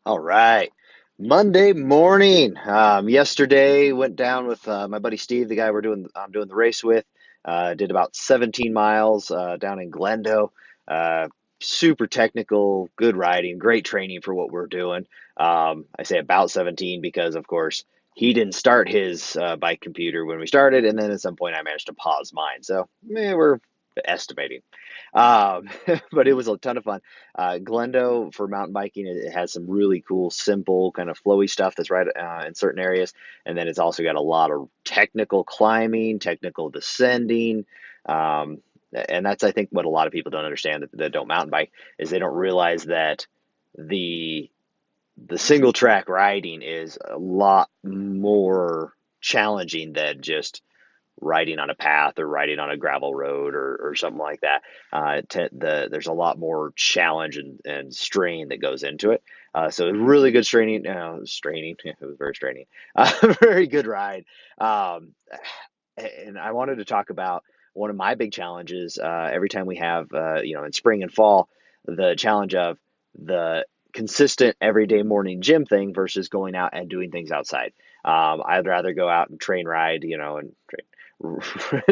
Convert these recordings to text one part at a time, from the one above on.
All right. Monday morning. Yesterday went down with my buddy Steve, the guy I'm doing the race with. Did about 17 miles down in Glendo. Uh, Super technical, good riding, great training for what we're doing. I say about 17 because, of course, he didn't start his bike computer when we started, and then at some point I managed to pause mine. So we're estimating. Um, but it was a ton of fun. Glendo for mountain biking, it has some really cool, simple, kind of flowy stuff that's right in certain areas. And then it's also got a lot of technical climbing, technical descending. Um, and that's, I think, what a lot of people don't understand that don't mountain bike is they don't realize that the the single track riding is a lot more challenging than just riding on a path or riding on a gravel road or something like that. There's a lot more challenge and strain that goes into it. So really good straining, straining. It was very straining. Very good ride. Um, and I wanted to talk about one of my big challenges. Every time we have, in spring and fall, the challenge of the consistent everyday morning gym thing versus going out and doing things outside. I'd rather go out and train ride, and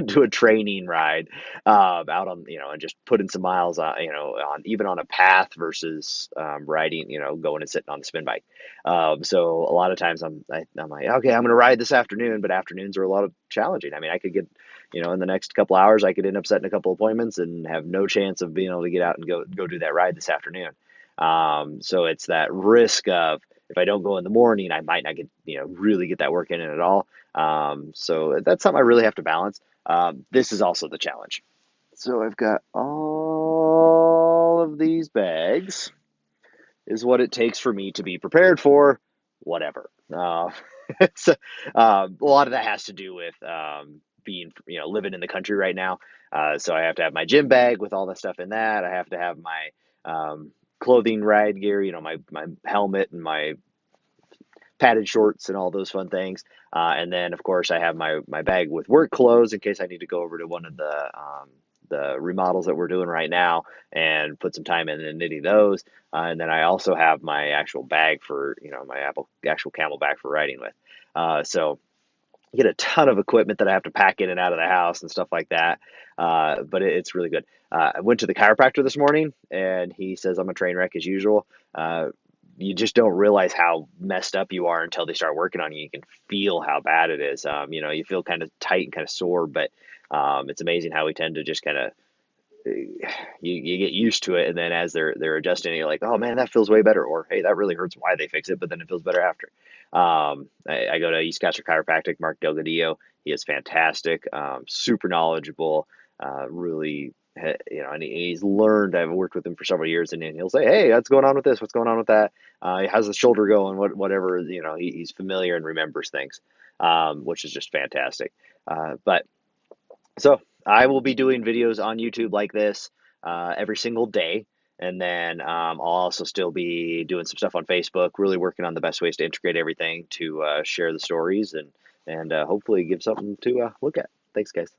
do a training ride out on and just putting some miles on on even on a path versus riding going and sitting on the spin bike. So a lot of times I'm like, okay, I'm gonna ride this afternoon, but afternoons are a lot of challenging. I mean, I could get in the next couple hours I could end up setting a couple appointments and have no chance of being able to get out and go do that ride this afternoon. So it's that risk of if I don't go in the morning, I might not get really get that work in at all. So that's something I really have to balance. This is also the challenge. So I've got all of these bags, is what it takes for me to be prepared for whatever. So, a lot of that has to do with being, living in the country right now. So I have to have my gym bag with all the stuff in that. I have to have my clothing ride gear, my helmet and my padded shorts and all those fun things. And then, of course, I have my bag with work clothes in case I need to go over to one of the remodels that we're doing right now and put some time in and knitting those. And then I also have my actual bag for my actual camel bag for riding with. So I get a ton of equipment that I have to pack in and out of the house and stuff like that. But it's really good. I went to the chiropractor this morning and he says I'm a train wreck as usual. You just don't realize how messed up you are until they start working on you. You can feel how bad it is. You feel kind of tight and kind of sore, but it's amazing how we tend to just kind of you get used to it, and then as they're adjusting, you're like, oh man, that feels way better, or hey, that really hurts. Why they fix it, but then it feels better after. I go to East Coast Chiropractic, Mark Delgadillo. He is fantastic, super knowledgeable, really. And he's learned. I've worked with him for several years, and he'll say, "Hey, what's going on with this? What's going on with that? How's the shoulder going? Whatever." He's familiar and remembers things, which is just fantastic. But so I will be doing videos on YouTube like this every single day. And then I'll also still be doing some stuff on Facebook, really working on the best ways to integrate everything to share the stories and hopefully give something to look at. Thanks, guys.